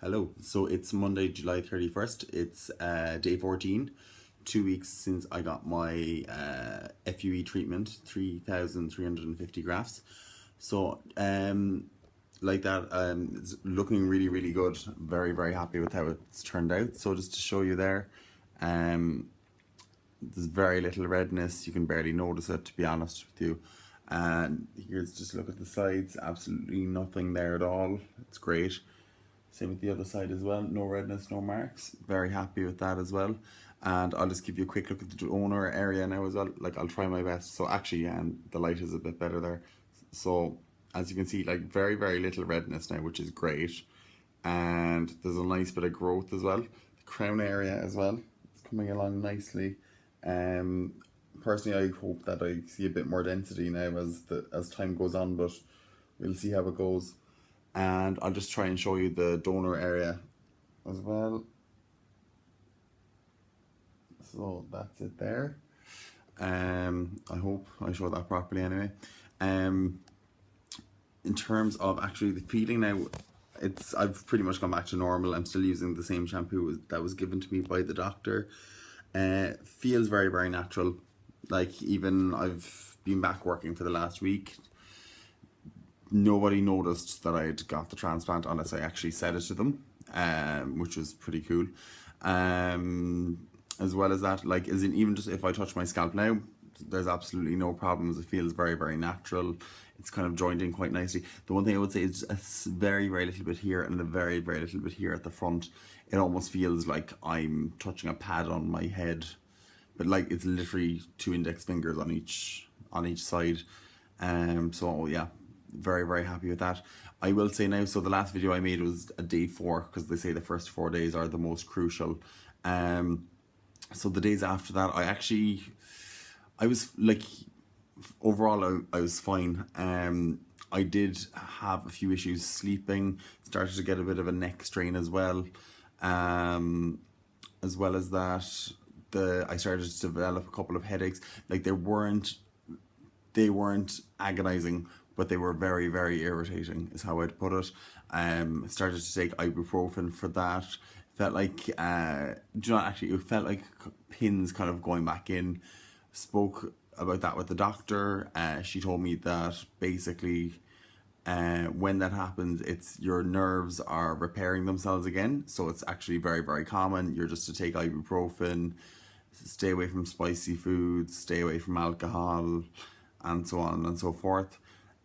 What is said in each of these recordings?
Hello, so it's Monday, July 31st. It's day 14, 2 weeks since I got my FUE treatment, 3,350 grafts. So, like that, it's looking really, really good. Very, very happy with how it's turned out. So, just to show you there, um, there's very little redness. You can barely notice it, to be honest with you. And here's just look at the sides, absolutely nothing there at all. It's great. Same with the other side as well. No redness, no marks. Very happy with that as well. And I'll just give you a quick look at the donor area now as well. Like I'll try my best. So actually, and the light is a bit better there. So as you can see, like very, very little redness now, which is great. And there's a nice bit of growth as well. The crown area as well. It's coming along nicely. Um, Personally, I hope that I see a bit more density now as time goes on, but we'll see how it goes. And I'll just try and show you the donor area as well. So that's it there. I hope I showed that properly anyway. In terms of actually the feeling now, I've pretty much gone back to normal. I'm still using the same shampoo that was given to me by the doctor. Feels very, very natural. Like even I've been back working for the last week. Nobody noticed that I'd got the transplant unless I actually said it to them, which was pretty cool. As well as that, like, as in even just if I touch my scalp now, there's absolutely no problems. It feels very, very natural. It's kind of joined in quite nicely. The one thing I would say is a very, very little bit here and a very, very little bit here at the front. It almost feels like I'm touching a pad on my head, but like it's literally two index fingers on each side. So yeah, very, very happy with that. I will say now, so the last video I made was a day 4 because they say the first 4 days are the most crucial. So the days after that, I was like, overall I was fine. I did have a few issues sleeping, started to get a bit of a neck strain as well. As well as that, I started to develop a couple of headaches. Like they weren't agonizing, but they were very, very irritating, is how I'd put it. Started to take ibuprofen for that. Felt like, it felt like pins kind of going back in. Spoke about that with the doctor. She told me that basically, when that happens, it's your nerves are repairing themselves again. So it's actually very, very common. You're just to take ibuprofen, stay away from spicy foods, stay away from alcohol, and so on and so forth.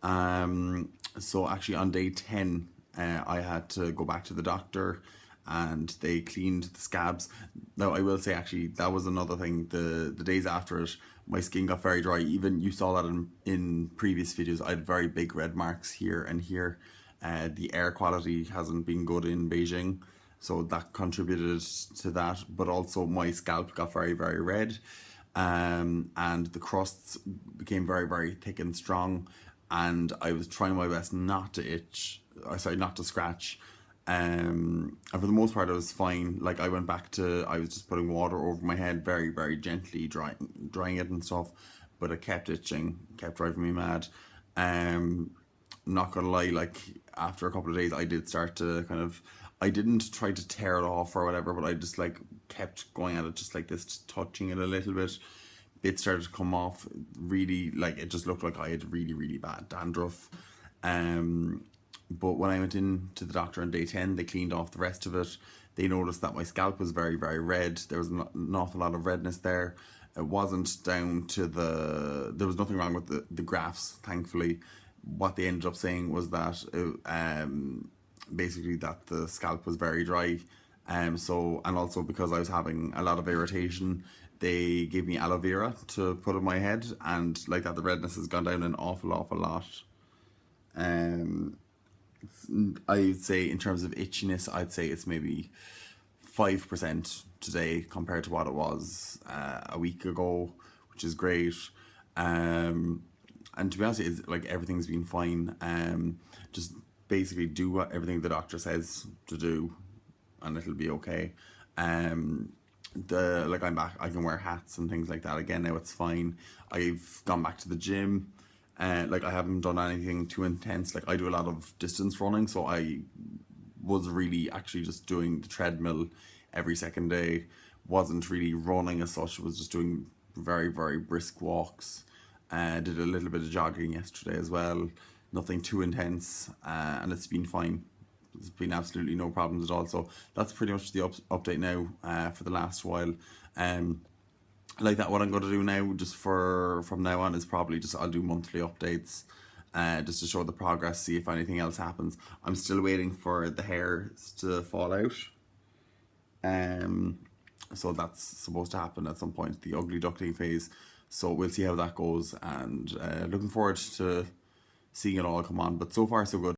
So actually on day 10, I had to go back to the doctor and they cleaned the scabs. Now I will say actually that was another thing. The days after it, my skin got very dry. Even you saw that in previous videos. I had very big red marks here and here. The air quality hasn't been good in Beijing, so that contributed to that. But also my scalp got very, very red, and the crusts became very, very thick and strong. And I was trying my best not to not to scratch. And for the most part, I was fine. Like I was just putting water over my head, very, very gently, drying it and stuff. But it kept itching, kept driving me mad. Not gonna lie, like after a couple of days, I did start to I didn't try to tear it off or whatever, but I just like kept going at it just like this, touching it a little bit. Bits started to come off. Really, like it just looked like I had really, really bad dandruff. But when I went in to the doctor on day 10, they cleaned off the rest of it. They noticed that my scalp was very, very red. There was an awful lot of redness there. It wasn't down to there was nothing wrong with the grafts, thankfully. What they ended up saying was that basically that the scalp was very dry. And also because I was having a lot of irritation, they gave me aloe vera to put on my head, and like that the redness has gone down an awful, awful lot. I'd say in terms of itchiness, I'd say it's maybe 5% today compared to what it was a week ago, which is great. And to be honest, it's like everything's been fine. Just basically do everything the doctor says to do, and it'll be okay. I'm back. I can wear hats and things like that again now. It's fine. I've gone back to the gym. Like I haven't done anything too intense. Like I do a lot of distance running, so I was really actually just doing the treadmill every second day. Wasn't really running as such. Was just doing very, very brisk walks. Did a little bit of jogging yesterday as well. Nothing too intense, and it's been fine. There's been absolutely no problems at all. So that's pretty much the update now for the last while. Like that, what I'm going to do now, just for from now on, is probably just I'll do monthly updates, just to show the progress, see if anything else happens. I'm still waiting for the hairs to fall out. So that's supposed to happen at some point, the ugly duckling phase. So we'll see how that goes, and looking forward to seeing it all come on. But so far so good.